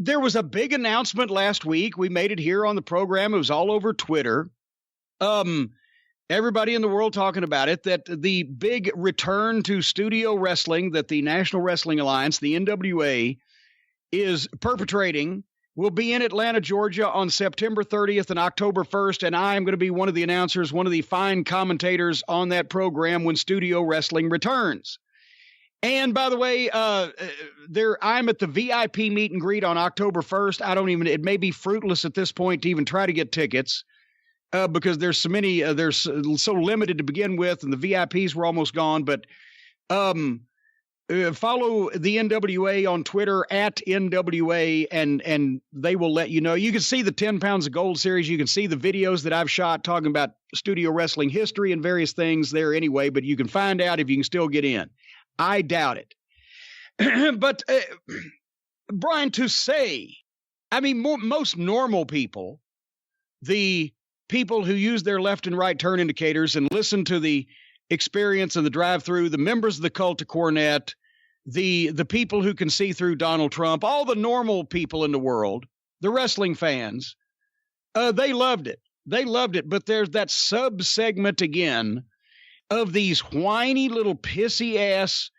There was a big announcement last week. We made it here on the program. It was all over Twitter. Everybody in the world talking about it, that the big return to studio wrestling that the National Wrestling Alliance, the NWA, is perpetrating will be in Atlanta, Georgia on September 30th and October 1st. And I am going to be one of the announcers, one of the fine commentators on that program when studio wrestling returns. And by the way, I'm at the VIP meet and greet on October 1st. It may be fruitless at this point to even try to get tickets. Because there's so many, they're so limited to begin with, and the VIPs were almost gone. But follow the NWA on Twitter at NWA, and they will let you know. You can see the 10 Pounds of Gold series. You can see the videos that I've shot talking about studio wrestling history and various things there anyway. But you can find out if you can still get in. I doubt it. But Brian, to say, I mean, most normal people, the people who use their left and right turn indicators and listen to the experience and the drive-through, the members of the cult of Cornette, the people who can see through Donald Trump, all the normal people in the world, the wrestling fans, they loved it. They loved it. But there's that sub-segment again of these whiny little pissy-ass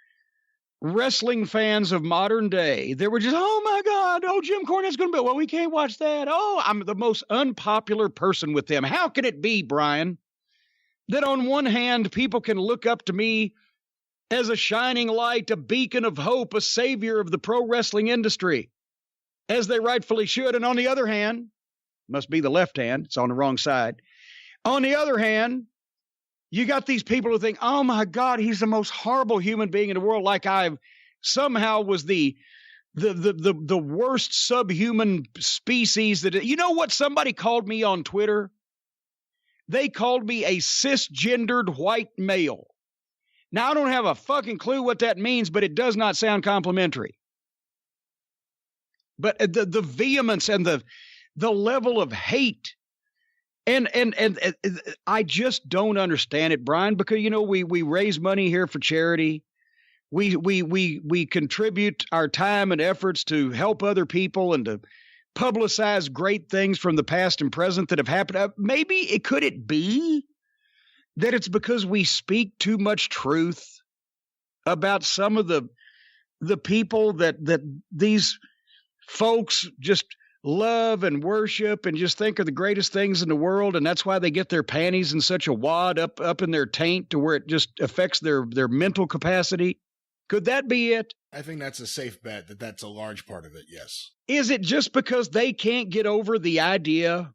wrestling fans of modern day. They were just, oh my God, oh, Jim Cornette's going to be, well, we can't watch that. Oh, I'm the most unpopular person with them. How can it be, Brian, that on one hand, people can look up to me as a shining light, a beacon of hope, a savior of the pro wrestling industry, as they rightfully should. And on the other hand, must be the left hand, it's on the wrong side. On the other hand, you got these people who think, oh my God, he's the most horrible human being in the world. Like I somehow was the worst subhuman species that, you know what somebody called me on Twitter? They called me a cisgendered white male. Now I don't have a fucking clue what that means, but it does not sound complimentary. But the vehemence and the level of hate. And I just don't understand it, Brian, because, you know, we raise money here for charity. We contribute our time and efforts to help other people and to publicize great things from the past and present that have happened. Could it be that it's because we speak too much truth about some of the people that these folks just love and worship and just think are the greatest things in the world, and that's why they get their panties in such a wad up in their taint to where it just affects their mental capacity? Could that be it? I think that's a safe bet that that's a large part of it, yes. Is it just because they can't get over the idea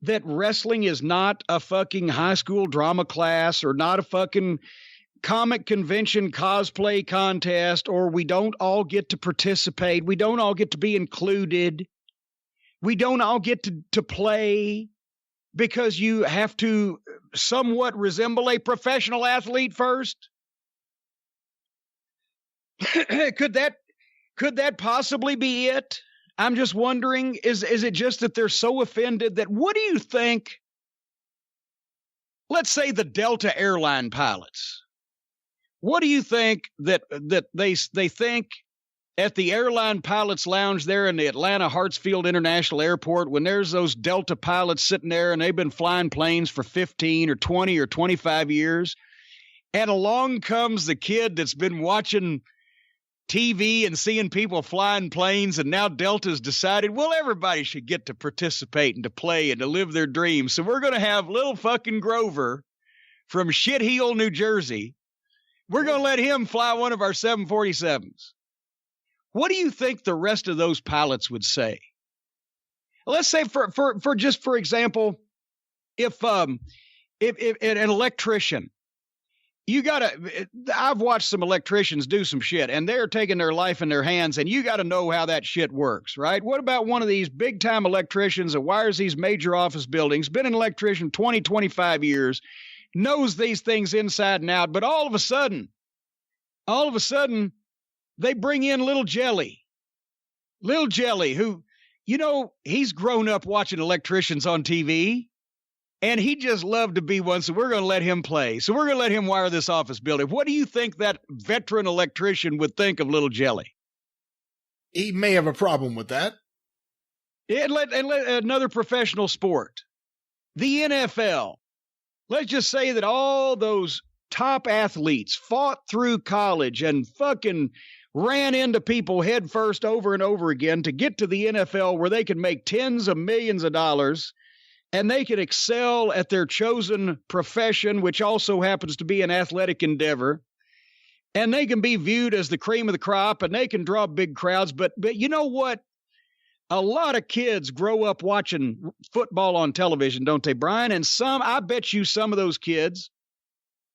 that wrestling is not a fucking high school drama class or not a fucking comic convention cosplay contest, or we don't all get to participate, we don't all get to be included, we don't all get to play because you have to somewhat resemble a professional athlete first? Could that possibly be it? I'm just wondering, is it just that they're so offended that, what do you think? Let's say the Delta airline pilots. What do you think that they think at the airline pilots lounge there in the Atlanta Hartsfield International Airport, when there's those Delta pilots sitting there and they've been flying planes for 15 or 20 or 25 years, and along comes the kid that's been watching TV and seeing people flying planes, and now Delta's decided, well, everybody should get to participate and to play and to live their dreams. So we're going to have little fucking Grover from Shitheel, New Jersey. We're going to let him fly one of our 747s. What do you think the rest of those pilots would say? Let's say for example, if an electrician, I've watched some electricians do some shit, and they're taking their life in their hands, and you got to know how that shit works, right? What about one of these big time electricians that wires these major office buildings, been an electrician 20, 25 years, knows these things inside and out, but all of a sudden, they bring in Little Jelly, who, you know, he's grown up watching electricians on TV, and he just loved to be one, so we're going to let him play. So we're going to let him wire this office building. What do you think that veteran electrician would think of Little Jelly? He may have a problem with that. And let another professional sport, the NFL. Let's just say that all those top athletes fought through college and fucking ran into people head first over and over again to get to the NFL, where they can make tens of millions of dollars and they can excel at their chosen profession, which also happens to be an athletic endeavor. And they can be viewed as the cream of the crop and they can draw big crowds. But you know what? A lot of kids grow up watching football on television, don't they, Brian? And I bet you some of those kids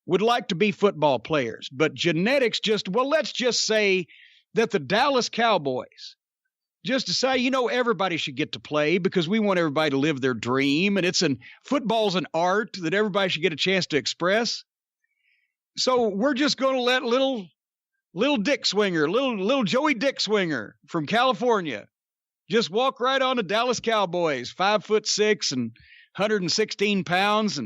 would like to be football players. But genetics let's just say that the Dallas Cowboys just decide, everybody should get to play because we want everybody to live their dream. And football's an art that everybody should get a chance to express. So we're just going to let little Dick Swinger, little Joey Dick Swinger from California, just walk right on the Dallas Cowboys, 5'6" and 116 pounds,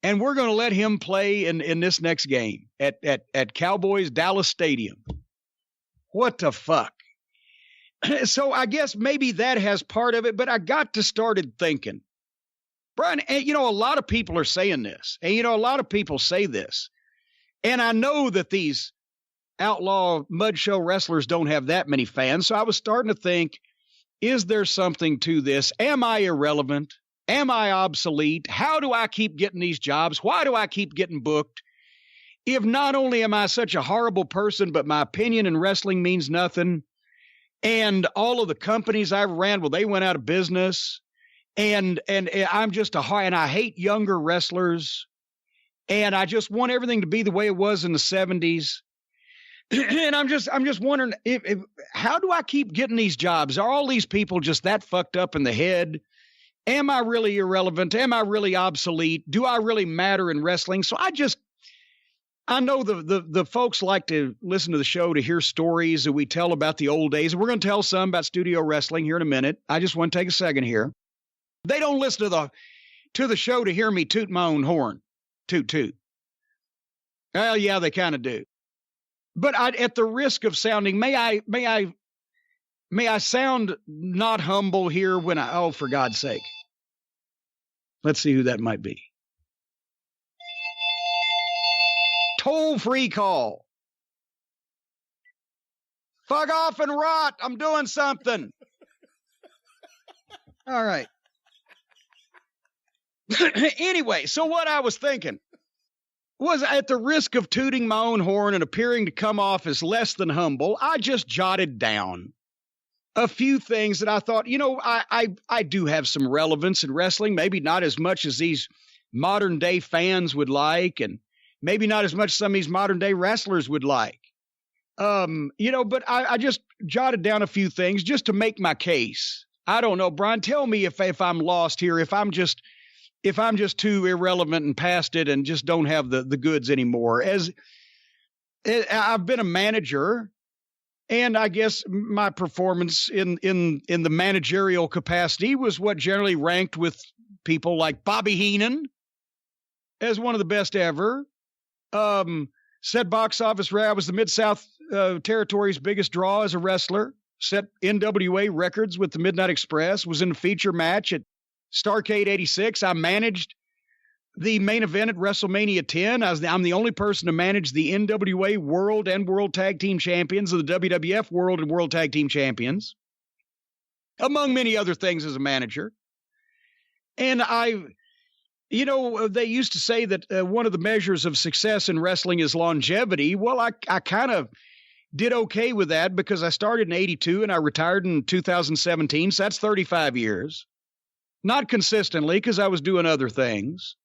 and we're going to let him play in this next game at Cowboys Dallas Stadium. What the fuck? So I guess maybe that has part of it, but I got to started thinking, Brian, a lot of people are saying this, and a lot of people say this, and I know that these outlaw mud show wrestlers don't have that many fans, so I was starting to think, is there something to this? Am I irrelevant? Am I obsolete? How do I keep getting these jobs? Why do I keep getting booked? If not only am I such a horrible person, but my opinion in wrestling means nothing. And all of the companies I've ran, they went out of business. And I'm just and I hate younger wrestlers. And I just want everything to be the way it was in the 70s. And I'm just wondering, how do I keep getting these jobs? Are all these people just that fucked up in the head? Am I really irrelevant? Am I really obsolete? Do I really matter in wrestling? So I know the folks like to listen to the show to hear stories that we tell about the old days. We're going to tell some about studio wrestling here in a minute. I just want to take a second here. They don't listen to the show to hear me toot my own horn. Toot toot. Well, yeah, they kind of do. But at the risk of sounding, may I sound not humble here for God's sake. Let's see who that might be. Toll-free call. Fuck off and rot. I'm doing something. All right. Anyway, so what I was thinking was, at the risk of tooting my own horn and appearing to come off as less than humble, I just jotted down a few things that I thought, I do have some relevance in wrestling, maybe not as much as these modern day fans would like, and maybe not as much as some of these modern day wrestlers would like. But I just jotted down a few things just to make my case. I don't know, Brian, tell me if I'm lost here, if I'm just too irrelevant and past it and just don't have the goods anymore. As I've been a manager, and I guess my performance in the managerial capacity was what generally ranked with people like Bobby Heenan as one of the best ever. Set box office, I was the Mid-South Territory's biggest draw as a wrestler, set NWA records with the Midnight Express, was in a feature match at Starrcade 86. I managed the main event at WrestleMania 10. I'm the only person to manage the NWA World and World Tag Team Champions of the WWF World and World Tag Team Champions, among many other things as a manager. And they used to say that one of the measures of success in wrestling is longevity. Well, I kind of did okay with that because I started in 82 and I retired in 2017. So that's 35 years. Not consistently because I was doing other things.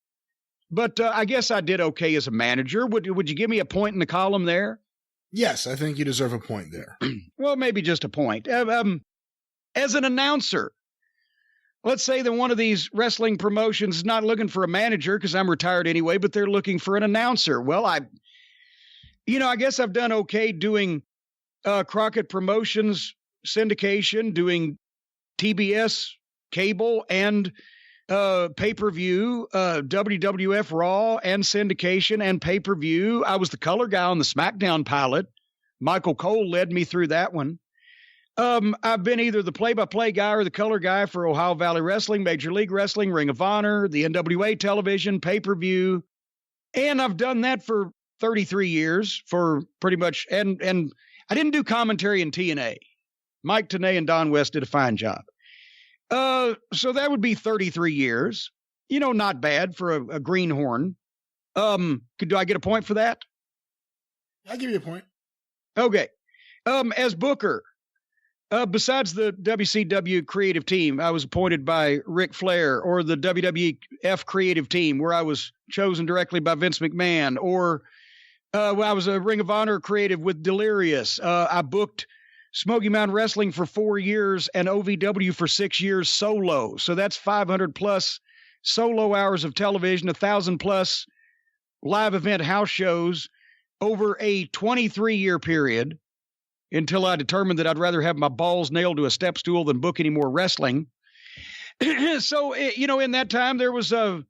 But I guess I did okay as a manager. Would you give me a point in the column there? Yes, I think you deserve a point there. Well, maybe just a point. As an announcer, let's say that one of these wrestling promotions is not looking for a manager because I'm retired anyway, but they're looking for an announcer. Well, I guess I've done okay doing Crockett Promotions syndication, doing TBS cable and pay-per-view, WWF Raw and syndication and pay-per-view. I was the color guy on the SmackDown pilot. Michael Cole led me through that one. I've been either the play-by-play guy or the color guy for Ohio Valley Wrestling, Major League Wrestling, Ring of Honor, the NWA television, pay-per-view. And I've done that for 33 years for pretty much, and I didn't do commentary in TNA. Mike Tenay and Don West did a fine job. So that would be 33 years. Not bad for a greenhorn. Do I get a point for that? I'll give you a point. Okay. As Booker, besides the WCW creative team, I was appointed by Ric Flair, or the WWF creative team, where I was chosen directly by Vince McMahon, or I was a Ring of Honor creative with Delirious. I booked Smoky Mountain Wrestling for 4 years and OVW for 6 years solo. So that's 500 plus solo hours of television, 1,000 plus live event house shows over a 23-year period, until I determined that I'd rather have my balls nailed to a step stool than book any more wrestling. So, in that time, there was a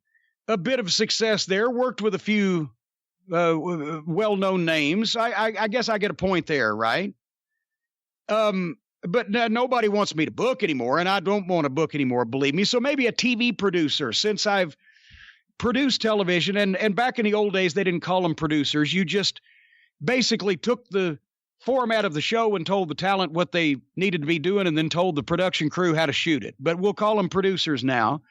bit of success there. Worked with a few well-known names. I guess I get a point there, right? But nobody wants me to book anymore, and I don't want to book anymore, believe me. So maybe a TV producer, since I've produced television, and back in the old days, they didn't call them producers. You just basically took the format of the show and told the talent what they needed to be doing, and then told the production crew how to shoot it. But we'll call them producers now.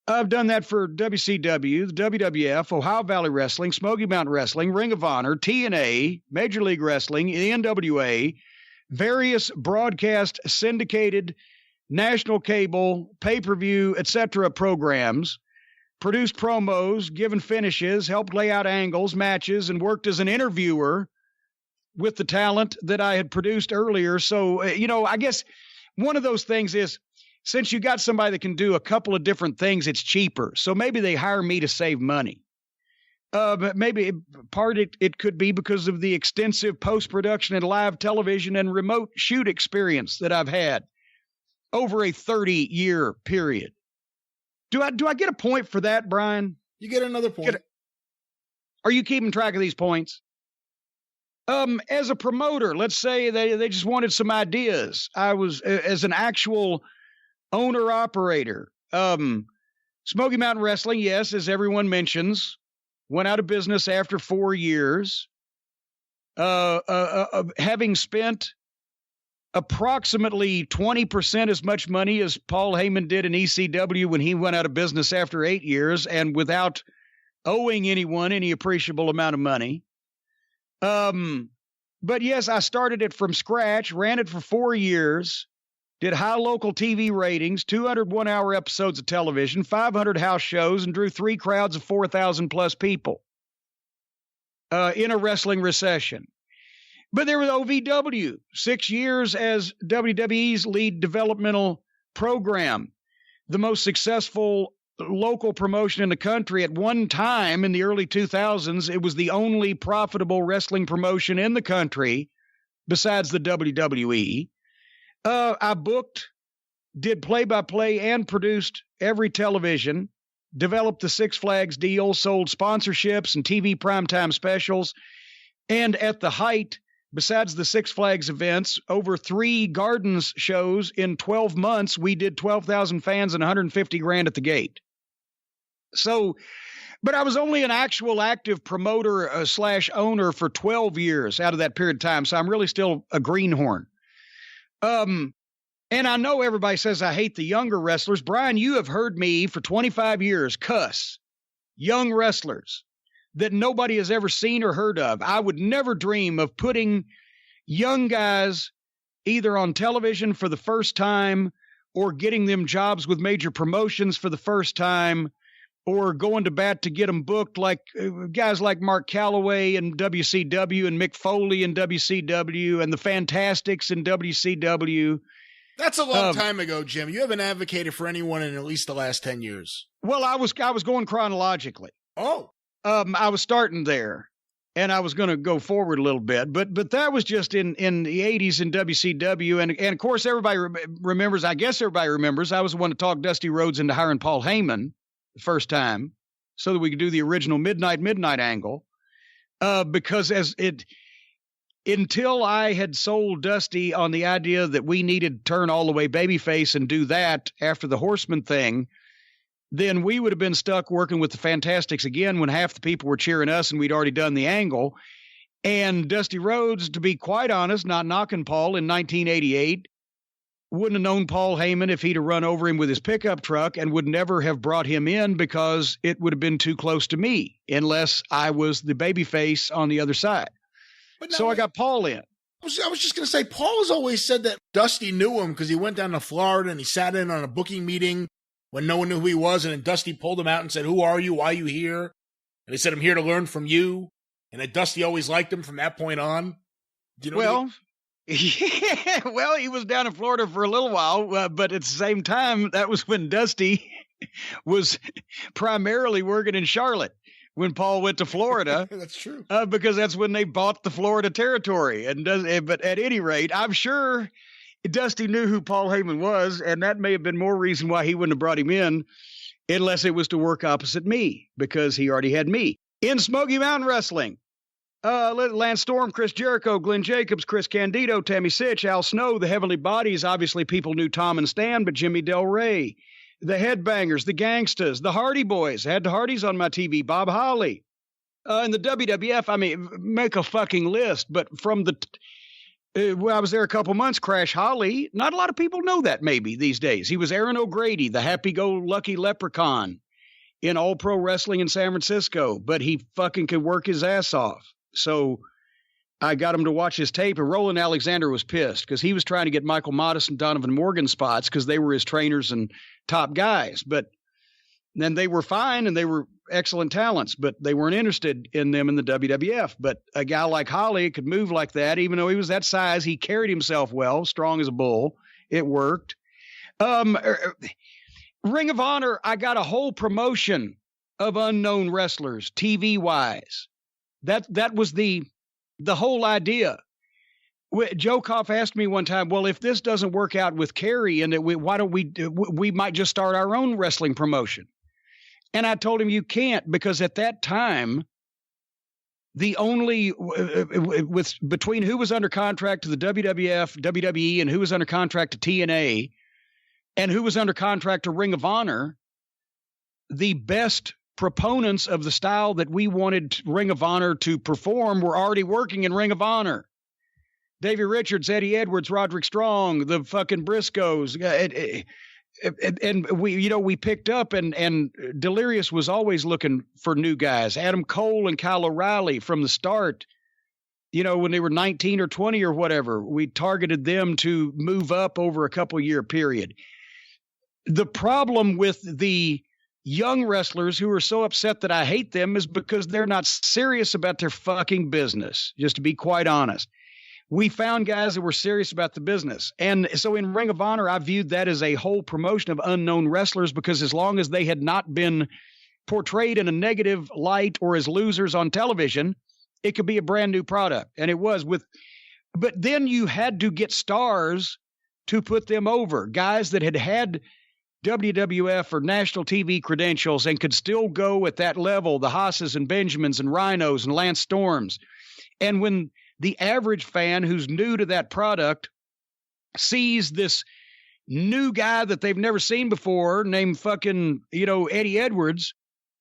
I've done that for WCW, the WWF, Ohio Valley Wrestling, Smoky Mountain Wrestling, Ring of Honor, TNA, Major League Wrestling, the NWA, various broadcast, syndicated, national cable, pay-per-view, etc. programs, produced promos, given finishes, helped lay out angles, matches, and worked as an interviewer with the talent that I had produced earlier. So, I guess one of those things is, since you got somebody that can do a couple of different things, it's cheaper. So maybe they hire me to save money. But maybe part it could be because of the extensive post-production and live television and remote shoot experience that I've had over a 30-year period. Do I get a point for that, Brian? You get another point. Are you keeping track of these points? As a promoter, let's say they just wanted some ideas. I was, as an actual owner-operator, Smoky Mountain Wrestling, yes, as everyone mentions, went out of business after 4 years, having spent approximately 20% as much money as Paul Heyman did in ECW when he went out of business after 8 years, and without owing anyone any appreciable amount of money. But yes, I started it from scratch, ran it for 4 years, did high local TV ratings, 201 hour episodes of television, 500 house shows, and drew 3 crowds of 4,000 plus people, in a wrestling recession. But there was OVW, 6 years as WWE's lead developmental program, the most successful local promotion in the country. At one time in the early 2000s, it was the only profitable wrestling promotion in the country besides the WWE. I booked, did play-by-play, and produced every television, developed the Six Flags deal, sold sponsorships and TV primetime specials, and at the height, besides the Six Flags events, over 3 Gardens shows in 12 months, we did 12,000 fans and $150,000 at the gate. So, but I was only an actual active promoter / owner for 12 years out of that period of time. So I'm really still a greenhorn. And I know everybody says I hate the younger wrestlers. Brian, you have heard me for 25 years cuss young wrestlers that nobody has ever seen or heard of. I would never dream of putting young guys either on television for the first time, or getting them jobs with major promotions for the first time, or going to bat to get them booked, like guys like Mark Calloway in WCW and Mick Foley in WCW and the Fantastics in WCW. That's a long time ago, Jim. You haven't advocated for anyone in at least the last 10 years. Well, I was going chronologically. Oh. I was starting there, and I was going to go forward a little bit, but that was just in the 80s in WCW. And of course, everybody remembers, I guess everybody remembers, I was the one to talk Dusty Rhodes into hiring Paul Heyman the first time so that we could do the original Midnight angle. Because until I had sold Dusty on the idea that we needed to turn all the way babyface and do that after the Horseman thing, then we would have been stuck working with the Fantastics again when half the people were cheering us and we'd already done the angle. And Dusty Rhodes, to be quite honest, not knocking Paul, in 1988, wouldn't have known Paul Heyman if he'd have run over him with his pickup truck, and would never have brought him in because it would have been too close to me unless I was the babyface on the other side. So I got Paul in. I was just going to say, Paul has always said that Dusty knew him because he went down to Florida and he sat in on a booking meeting when no one knew who he was. And then Dusty pulled him out and said, "Who are you? Why are you here?" And he said, "I'm here to learn from you." And that Dusty always liked him from that point on. Do you know yeah, well, he was down in Florida for a little while, but at the same time, that was when Dusty was primarily working in Charlotte when Paul went to Florida. That's true. Because that's when they bought the Florida territory. But at any rate, I'm sure Dusty knew who Paul Heyman was, and that may have been more reason why he wouldn't have brought him in unless it was to work opposite me, because he already had me. In Smoky Mountain Wrestling, Lance Storm, Chris Jericho, Glenn Jacobs, Chris Candido, Tammy Sitch, Al Snow, the Heavenly Bodies. Obviously, people knew Tom and Stan, but Jimmy Del Rey, the Headbangers, the Gangstas, the Hardy Boys. I had the Hardys on my TV, Bob Holly. In the WWF, I mean, make a fucking list. But from when I was there a couple months, Crash Holly, not a lot of people know that maybe these days. He was Aaron O'Grady, the happy-go-lucky leprechaun in All Pro Wrestling in San Francisco, but he fucking could work his ass off. So I got him to watch his tape, and Roland Alexander was pissed because he was trying to get Michael Modest and Donovan Morgan spots because they were his trainers and top guys. But then they were fine and they were excellent talents, but they weren't interested in them in the WWF. But a guy like Holly could move like that, even though he was that size. He carried himself well, strong as a bull. It worked. Ring of Honor, I got a whole promotion of unknown wrestlers, TV-wise. That was the whole idea. Joe Koff asked me one time, well, if this doesn't work out with Kerry, and why don't we might just start our own wrestling promotion? And I told him, you can't, because at that time, the only between who was under contract to the WWF, WWE, and who was under contract to TNA, and who was under contract to Ring of Honor, the best proponents of the style that we wanted Ring of Honor to perform were already working in Ring of Honor. Davey Richards, Eddie Edwards, Roderick Strong, the fucking Briscoes. And we picked up, and Delirious was always looking for new guys. Adam Cole and Kyle O'Reilly from the start, when they were 19 or 20 or whatever, we targeted them to move up over a couple-year period. The problem with the young wrestlers who are so upset that I hate them is because they're not serious about their fucking business, just to be quite honest. We found guys that were serious about the business. And so in Ring of Honor, I viewed that as a whole promotion of unknown wrestlers, because as long as they had not been portrayed in a negative light or as losers on television, it could be a brand new product. And it was but then you had to get stars to put them over, guys that had WWF or national TV credentials and could still go at that level, the Haas's and Benjamins and Rhinos and Lance Storms. And when the average fan who's new to that product sees this new guy that they've never seen before named fucking, Eddie Edwards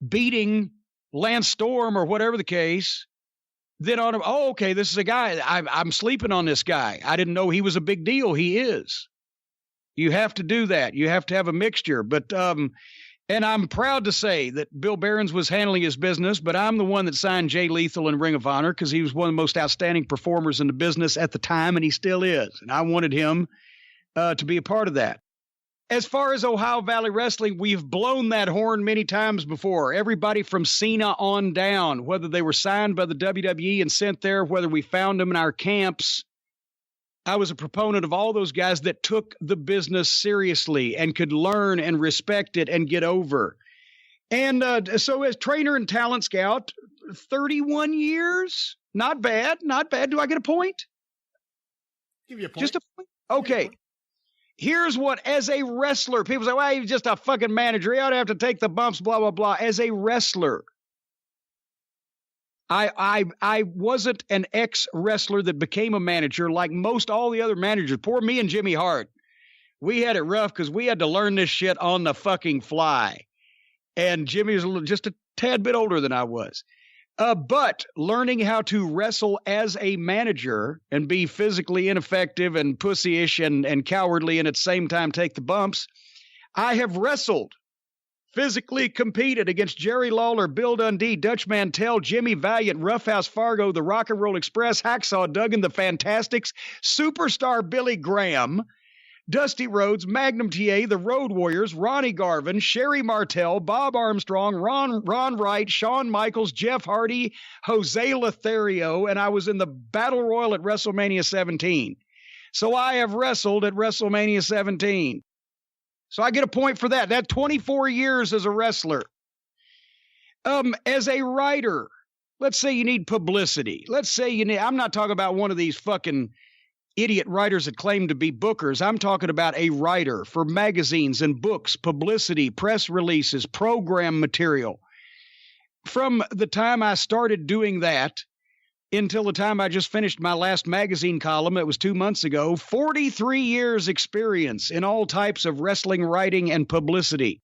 beating Lance Storm or whatever the case, then okay, this is a guy. I'm sleeping on this guy. I didn't know he was a big deal. He is. You have to do that. You have to have a mixture. But, and I'm proud to say that Bill Behrens was handling his business, but I'm the one that signed Jay Lethal in Ring of Honor because he was one of the most outstanding performers in the business at the time, and he still is. And I wanted him to be a part of that. As far as Ohio Valley Wrestling, we've blown that horn many times before. Everybody from Cena on down, whether they were signed by the WWE and sent there, whether we found them in our camps, I was a proponent of all those guys that took the business seriously and could learn and respect it and get over. And so as trainer and talent scout, 31 years, not bad, not bad. Do I get a point? Give you a point. Just a point? Okay. Here's what, as a wrestler, people say, well, he's just a fucking manager. He ought to have to take the bumps, blah, blah, blah. As a wrestler, I wasn't an ex-wrestler that became a manager like most all the other managers. Poor me and Jimmy Hart. We had it rough because we had to learn this shit on the fucking fly. And Jimmy was just a tad bit older than I was. But learning how to wrestle as a manager and be physically ineffective and pussyish and cowardly and at the same time take the bumps, I have wrestled, physically competed against Jerry Lawler, Bill Dundee, Dutch Mantell, Jimmy Valiant, Roughhouse Fargo, the Rock and Roll Express, Hacksaw Duggan, the Fantastics, Superstar Billy Graham, Dusty Rhodes, Magnum TA, the Road Warriors, Ronnie Garvin, Sherry Martel, Bob Armstrong, Ron Wright, Shawn Michaels, Jeff Hardy, Jose Lothario, and I was in the Battle Royal at WrestleMania 17. So I have wrestled at WrestleMania 17. So I get a point for that. That 24 years as a wrestler. As a writer, let's say you need publicity. Let's say you need, I'm not talking about one of these fucking idiot writers that claim to be bookers. I'm talking about a writer for magazines and books, publicity, press releases, program material. From the time I started doing that until the time I just finished my last magazine column, it was 2 months ago, 43 years experience in all types of wrestling writing and publicity.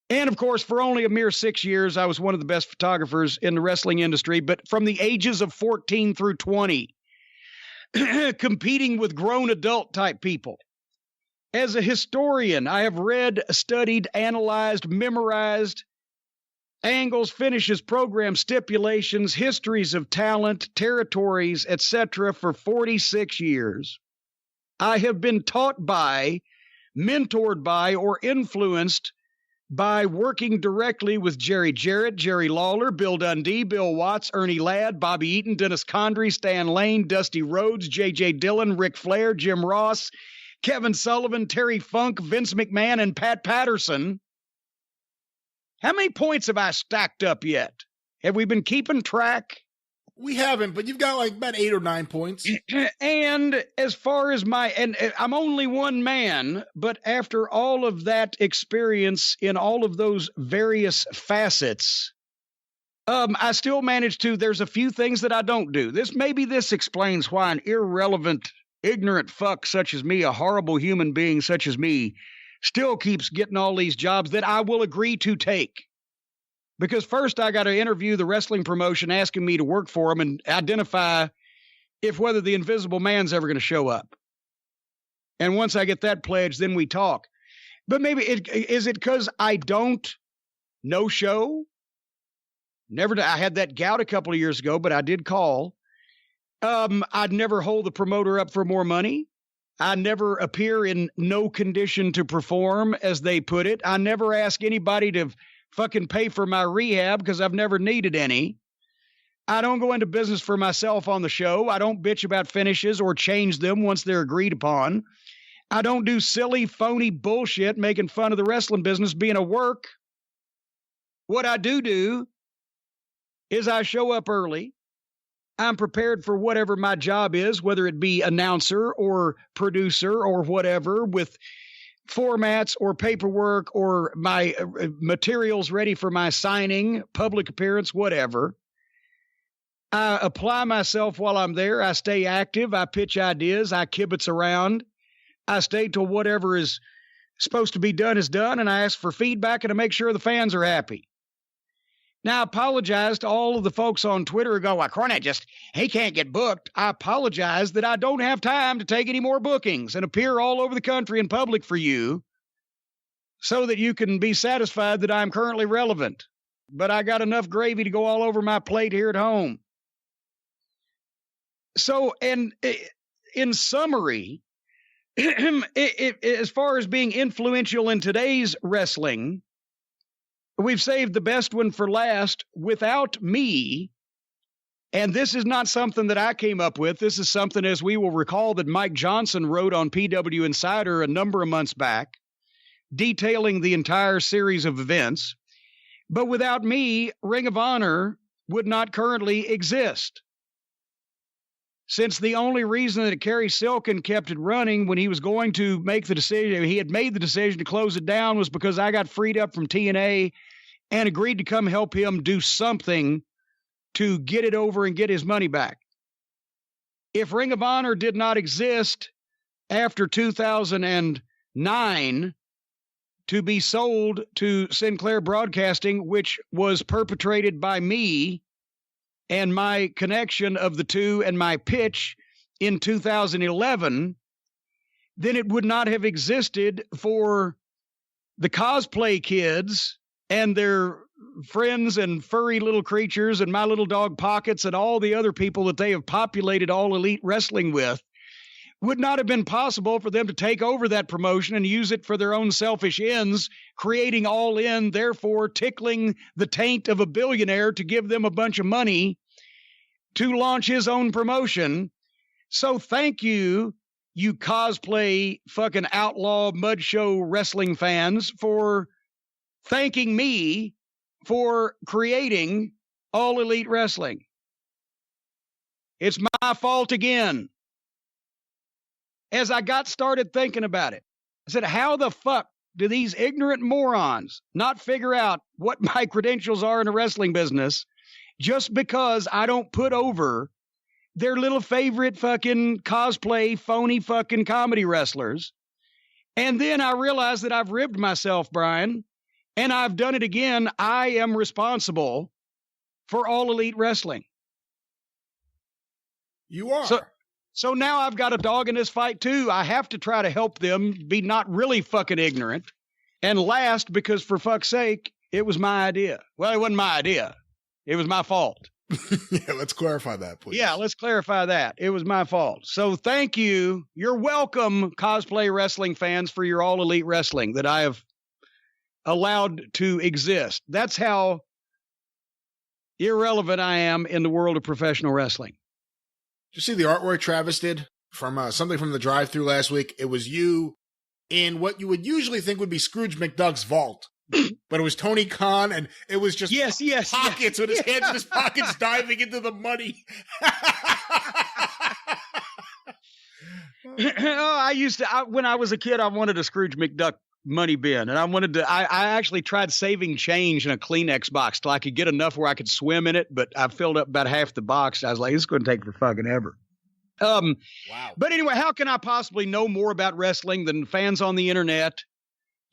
And of course, for only a mere 6 years, I was one of the best photographers in the wrestling industry, but from the ages of 14 through 20, competing with grown adult type people. As a historian, I have read, studied, analyzed, memorized angles, finishes, programs, stipulations, histories of talent, territories, etc. for 46 years. I have been taught by, mentored by, or influenced by working directly with Jerry Jarrett, Jerry Lawler, Bill Dundee, Bill Watts, Ernie Ladd, Bobby Eaton, Dennis Condrey, Stan Lane, Dusty Rhodes, J.J. Dillon, Ric Flair, Jim Ross, Kevin Sullivan, Terry Funk, Vince McMahon, and Pat Patterson. How many points have I stacked up yet? Have we been keeping track? We haven't, but you've got like about 8 or 9 points. And as far as and I'm only one man, but after all of that experience in all of those various facets, I still manage to, there's a few things that I don't do. Maybe this explains why an irrelevant, ignorant fuck such as me, a horrible human being such as me, still keeps getting all these jobs that I will agree to take. Because first I got to interview the wrestling promotion asking me to work for them and identify if whether the Invisible Man's ever going to show up. And once I get that pledge, then we talk. But maybe is it because I don't no show? I had that gout a couple of years ago, but I did call. I'd never hold the promoter up for more money. I never appear in no condition to perform, as they put it. I never ask anybody to fucking pay for my rehab because I've never needed any. I don't go into business for myself on the show. I don't bitch about finishes or change them once they're agreed upon. I don't do silly, phony bullshit making fun of the wrestling business being a work. What I do is I show up early. I'm prepared for whatever my job is, whether it be announcer or producer or whatever, with formats or paperwork or my materials ready for my signing, public appearance, whatever. I apply myself while I'm there. I stay active. I pitch ideas. I kibitz around. I stay till whatever is supposed to be done is done, and I ask for feedback and to make sure the fans are happy. Now, I apologize to all of the folks on Twitter who go, well, Cornette he can't get booked. I apologize that I don't have time to take any more bookings and appear all over the country in public for you so that you can be satisfied that I'm currently relevant. But I got enough gravy to go all over my plate here at home. So, and in summary, as far as being influential in today's wrestling, we've saved the best one for last. Without me, and this is not something that I came up with. This is something, as we will recall, that Mike Johnson wrote on PW Insider a number of months back, detailing the entire series of events. But without me, Ring of Honor would not currently exist. Since the only reason that Kerry Silkin kept it running when he was going to make the decision, he had made the decision to close it down, was because I got freed up from TNA and agreed to come help him do something to get it over and get his money back. If Ring of Honor did not exist after 2009 to be sold to Sinclair Broadcasting, which was perpetrated by me and my connection of the two and my pitch in 2011, then it would not have existed for the cosplay kids and their friends and furry little creatures and My Little Dog Pockets and all the other people that they have populated All Elite Wrestling with. Would not have been possible for them to take over that promotion and use it for their own selfish ends, creating All In, therefore tickling the taint of a billionaire to give them a bunch of money to launch his own promotion. So thank you, you cosplay fucking outlaw mud show wrestling fans, for thanking me for creating All Elite Wrestling. It's my fault again. As I got started thinking about it, I said, how the fuck do these ignorant morons not figure out what my credentials are in the wrestling business just because I don't put over their little favorite fucking cosplay, phony fucking comedy wrestlers? And then I realized that I've ribbed myself, Brian, and I've done it again. I am responsible for All Elite Wrestling. You are. So now I've got a dog in this fight too. I have to try to help them be not really fucking ignorant. And last, because for fuck's sake, it was my idea. Well, it wasn't my idea. It was my fault. Yeah, let's clarify that, please. Yeah, let's clarify that. It was my fault. So thank you. You're welcome, cosplay wrestling fans, for your All Elite Wrestling that I have allowed to exist. That's how irrelevant I am in the world of professional wrestling. Did you see the artwork Travis did from something from the drive-thru last week? It was you in what you would usually think would be Scrooge McDuck's vault, but it was Tony Khan, and it was just pockets with his hands in his pockets diving into the money. When I was a kid, I wanted a Scrooge McDuck money bin, and I actually tried saving change in a Kleenex box till I could get enough where I could swim in it, but I filled up about half the box. I was like, this is going to take for fucking ever. Wow. But anyway, how can I possibly know more about wrestling than fans on the internet,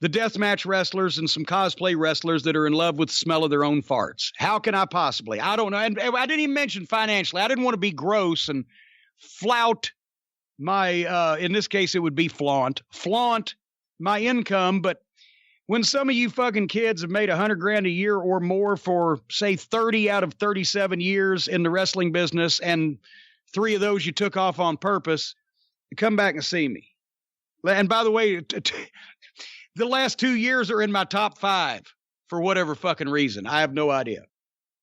the deathmatch wrestlers, and some cosplay wrestlers that are in love with the smell of their own farts? How can I possibly? I don't know. And I didn't even mention financially. I didn't want to be gross and flout my, in this case, it would be flaunt my income. But when some of you fucking kids have made $100,000 a year or more for, say, 30 out of 37 years in the wrestling business, and 3 of those you took off on purpose, come back and see me. And by the way, the last 2 years are in my top 5 for whatever fucking reason. I have no idea.